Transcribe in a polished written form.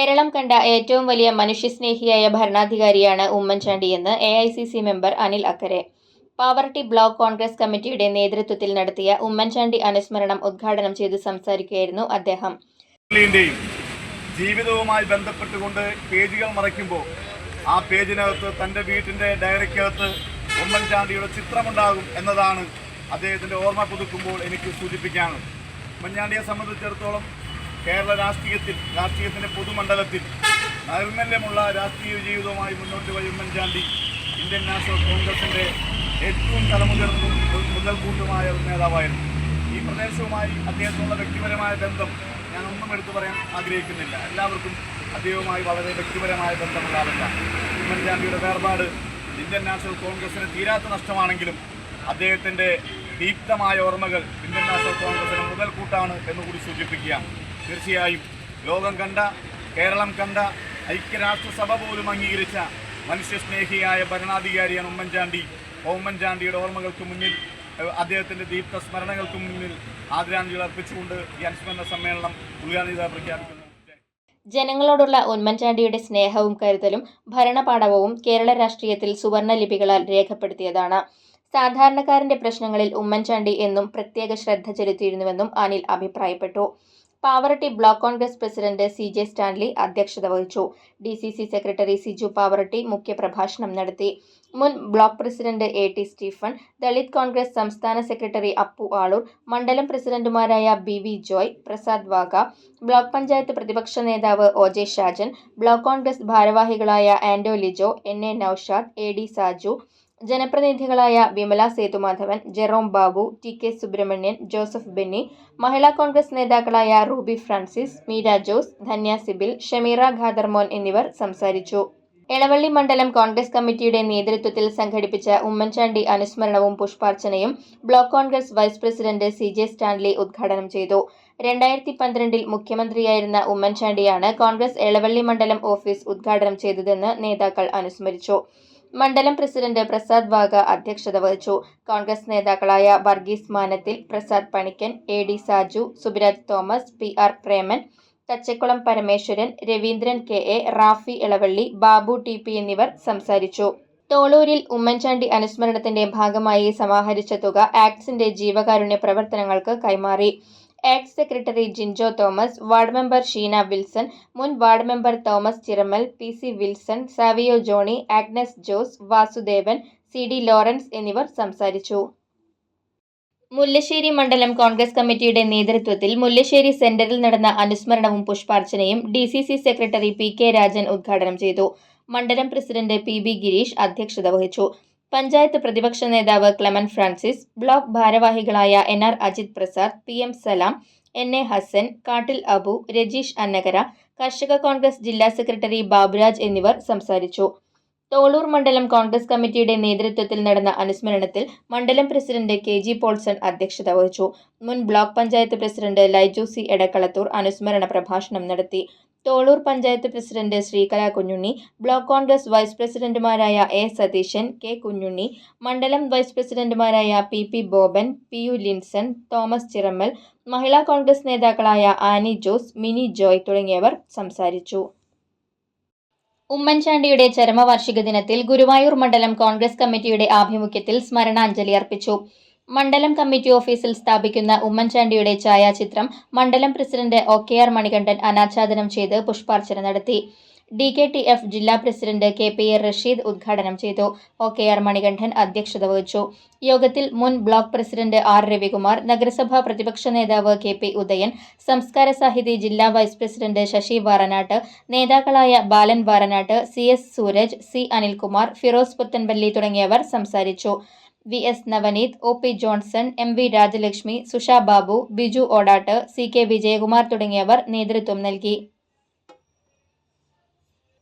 കേരളം കണ്ട ഏറ്റവും വലിയ മനുഷ്യസ്നേഹിയായ ഭരണാധികാരിയാണ് ഉമ്മൻചാണ്ടിയെന്ന് AICC മെമ്പർ അനിൽ അക്കരെ. പാവറട്ടി ബ്ലോക്ക് കോൺഗ്രസ് കമ്മിറ്റിയുടെ നേതൃത്വത്തിൽ നടത്തിയ ഉമ്മൻചാണ്ടി അനുസ്മരണം ഉദ്ഘാടനം ചെയ്ത് സംസാരിക്കുകയായിരുന്നു അദ്ദേഹം. ജീവിതവുമായി ബന്ധപ്പെട്ടുകൊണ്ട് പേജുകൾ മറയ്ക്കുമ്പോൾ ആ പേജിനകത്ത് തൻ്റെ വീട്ടിൻ്റെ ഡയറിക്കകത്ത് ഉമ്മൻചാണ്ടിയുടെ ചിത്രമുണ്ടാകും എന്നതാണ് അദ്ദേഹത്തിൻ്റെ ഓർമ്മ പുതുക്കുമ്പോൾ എനിക്ക് സൂചിപ്പിക്കാനുള്ളത്. ഉമ്മൻചാണ്ടിയെ സംബന്ധിച്ചിടത്തോളം കേരള രാഷ്ട്രീയത്തിൻ്റെ പൊതുമണ്ഡലത്തിൽ നൈർമല്യമുള്ള രാഷ്ട്രീയ ജീവിതവുമായി മുന്നോട്ട് പോയ ഉമ്മൻചാണ്ടി ഇന്ത്യൻ നാഷണൽ കോൺഗ്രസിൻ്റെ ഏറ്റവും തലമുതിർന്നും മുതൽക്കൂട്ടുമായ ഒരു നേതാവായിരുന്നു. ഈ പ്രദേശവുമായി അദ്ദേഹത്തിനുള്ള വ്യക്തിപരമായ ബന്ധം ഞാനൊന്നും എടുത്തു പറയാൻ ആഗ്രഹിക്കുന്നില്ല. എല്ലാവർക്കും അദ്ദേഹവുമായി വളരെ വ്യക്തിപരമായ ബന്ധമുള്ള ആളല്ല. ഉമ്മൻചാണ്ടിയുടെ വേർപാട് ഇന്ത്യൻ നാഷണൽ കോൺഗ്രസിന് തീരാത്ത നഷ്ടമാണെങ്കിലും അദ്ദേഹത്തിൻ്റെ ദീപ്തമായ ഓർമ്മകൾ ഇന്ത്യൻ നാഷണൽ കോൺഗ്രസിന് മുതൽക്കൂട്ടാണ് എന്നുകൂടി സൂചിപ്പിക്കുകയാണ്. തീർച്ചയായും ലോകം കണ്ട, കേരളം കണ്ട, ഐക്യരാഷ്ട്രസഭ പോലും അംഗീകരിച്ച മനുഷ്യസ്നേഹിയായ ഭരണാധികാരിയാണ് ഉമ്മൻചാണ്ടി. ഉമ്മൻചാണ്ടിയുടെ ഓർമ്മകൾക്ക് മുന്നിൽ, അദ്ദേഹത്തിൻ്റെ ദീപ്ത സ്മരണകൾക്ക് മുന്നിൽ ആദരാഞ്ജലി അർപ്പിച്ചുകൊണ്ട് ഈ അനുസ്മരണ സമ്മേളനം ഉദ്ഘാടനം പ്രഖ്യാപിക്കുന്നു. ജനങ്ങളോടുള്ള ഉമ്മൻചാണ്ടിയുടെ സ്നേഹവും കരുതലും ഭരണപാടവവും കേരള രാഷ്ട്രീയത്തിൽ സുവർണ ലിപികളാൽ രേഖപ്പെടുത്തിയതാണ്. സാധാരണക്കാരന്റെ പ്രശ്നങ്ങളിൽ ഉമ്മൻചാണ്ടി എന്നും പ്രത്യേക ശ്രദ്ധ ചെലുത്തിയിരുന്നുവെന്നും അനിൽ അഭിപ്രായപ്പെട്ടു. Pavaratty block Congress president CJ Stanley അധ്യക്ഷത വഹിച്ചു. DCC സെക്രട്ടറി സിജു പാവറട്ടി മുഖ്യപ്രഭാഷണം നടത്തി. മുൻ block president AT Stephen, Dalit Congress സംസ്ഥാന സെക്രട്ടറി അപ്പു ആളൂർ, മണ്ഡലം പ്രസിഡന്റുമാരായ BV Joy, Prasad Vaga, block panchayat പ്രതിപക്ഷ നേതാവ് OJ ഷാജൻ, ബ്ലോക്ക് കോൺഗ്രസ് ഭാരവാഹികളായ ആൻഡോ ലിജോ, NA നൌഷാദ്, AD സാജു, ജനപ്രതിനിധികളായ Vimala Sethumadhavan, Jerome Babu, TK Subramanian, Joseph Benny, Mahila Congress നേതാക്കളായ Ruby Francis, Meera Jose, Dhanya Sybil, Shameera Khadermon എന്നിവർ സംസാരിച്ചു. എളവള്ളി മണ്ഡലം കോൺഗ്രസ് കമ്മിറ്റിയുടെ നേതൃത്വത്തിൽ സംഘടിപ്പിച്ച ഉമ്മൻചാണ്ടി അനുസ്മരണവും പുഷ്പാർച്ചനയും block Congress vice president CJ Stanley ഉദ്ഘാടനം ചെയ്തു. 2012 മുഖ്യമന്ത്രിയായിരുന്ന ഉമ്മൻചാണ്ടിയാണ് കോൺഗ്രസ് എളവള്ളി മണ്ഡലം ഓഫീസ് ഉദ്ഘാടനം ചെയ്തതെന്ന് നേതാക്കൾ അനുസ്മരിച്ചു. മണ്ഡലം പ്രസിഡന്റ് പ്രസാദ് വാഗ അധ്യക്ഷത വഹിച്ചു. കോൺഗ്രസ് നേതാക്കളായ Varghese Manathil, Prasad Panikkan, AD Saju, Subiraj Thomas, PR Preman, Thachakkulam Parameswaran, Raveendran KA, Rafi Elavally, Babu TP എന്നിവർ സംസാരിച്ചു. തോളൂരിൽ ഉമ്മൻചാണ്ടി അനുസ്മരണത്തിന്റെ ഭാഗമായി സമാഹരിച്ച തുക ആക്ട്സിന്റെ ജീവകാരുണ്യ പ്രവർത്തനങ്ങൾക്ക് കൈമാറി. Act secretary Jinjo Thomas, ward member Sheena Wilson, മുൻ ward member Thomas Chiramal, PC Wilson, Savio Johnny, Agnes Jose, Vasudevan, CD Lawrence എന്നിവർ സംസാരിച്ചു. മുല്ലശ്ശേരി മണ്ഡലം കോൺഗ്രസ് കമ്മിറ്റിയുടെ നേതൃത്വത്തിൽ മുല്ലശ്ശേരി സെന്ററിൽ നടന്ന അനുസ്മരണവും പുഷ്പാർച്ചനയും DCC സെക്രട്ടറി PK രാജൻ ഉദ്ഘാടനം ചെയ്തു. മണ്ഡലം പ്രസിഡന്റ് PB ഗിരീഷ് അധ്യക്ഷത വഹിച്ചു. പഞ്ചായത്ത് പ്രതിപക്ഷ നേതാവ് ക്ലെമൻ ഫ്രാൻസിസ്, ബ്ലോക്ക് ഭാരവാഹികളായ NR അജിത് പ്രസാദ്, PM സലാം, NA ഹസൻ, കാട്ടിൽ അബു, രജീഷ് അന്നകര, കർഷക കോൺഗ്രസ് ജില്ലാ സെക്രട്ടറി ബാബുരാജ് എന്നിവർ സംസാരിച്ചു. തോളൂർ മണ്ഡലം കോൺഗ്രസ് കമ്മിറ്റിയുടെ നേതൃത്വത്തിൽ നടന്ന അനുസ്മരണത്തിൽ മണ്ഡലം പ്രസിഡന്റ് KG പോൾസൺ അധ്യക്ഷത വഹിച്ചു. മുൻ block panchayat president Laiju C Edakkalathur അനുസ്മരണ പ്രഭാഷണം നടത്തി. Tholur panchayat president Sreekala Kunjunni, block Congress vice പ്രസിഡന്റുമാരായ A സതീശൻ, K കുഞ്ഞുണ്ണി, മണ്ഡലം വൈസ് പ്രസിഡന്റുമാരായ PP Boban, PU Linson, Thomas Chirammal, Mahila Congress നേതാക്കളായ ആനി ജോസ്, മിനി ജോയ് തുടങ്ങിയവർ സംസാരിച്ചു. ഉമ്മൻചാണ്ടിയുടെ ചരമവാർഷിക ദിനത്തിൽ ഗുരുവായൂർ മണ്ഡലം കോൺഗ്രസ് കമ്മിറ്റിയുടെ ആഭിമുഖ്യത്തിൽ സ്മരണാഞ്ജലി അർപ്പിച്ചു. മണ്ഡലം കമ്മിറ്റി ഓഫീസിൽ സ്ഥാപിക്കുന്ന ഉമ്മൻചാണ്ടിയുടെ ഛായാചിത്രം മണ്ഡലം പ്രസിഡന്റ് OKR മണികണ്ഠൻ അനാച്ഛാദനം ചെയ്ത് പുഷ്പാർച്ചന നടത്തി. DKTF ജില്ലാ പ്രസിഡന്റ് KPA റഷീദ് ഉദ്ഘാടനം ചെയ്തു. OKR മണികണ്ഠൻ അധ്യക്ഷത വഹിച്ചു. യോഗത്തിൽ മുൻ ബ്ലോക്ക് പ്രസിഡന്റ് R രവികുമാർ, നഗരസഭാ പ്രതിപക്ഷ നേതാവ് KP ഉദയൻ, സംസ്കാര സാഹിതി ജില്ലാ വൈസ് പ്രസിഡന്റ് ശശി വാറനാട്ട്, നേതാക്കളായ ബാലൻ വാറനാട്ട്, CS സൂരജ്, C അനിൽകുമാർ, ഫിറോസ് പുത്തൻപള്ളി തുടങ്ങിയവർ സംസാരിച്ചു. VS Navaneeth, OP Johnson, MV Rajalakshmi, Susha Babu, Biju Odatt, CK Vijayakumar തുടങ്ങിയവർ നേതൃത്വം നൽകി.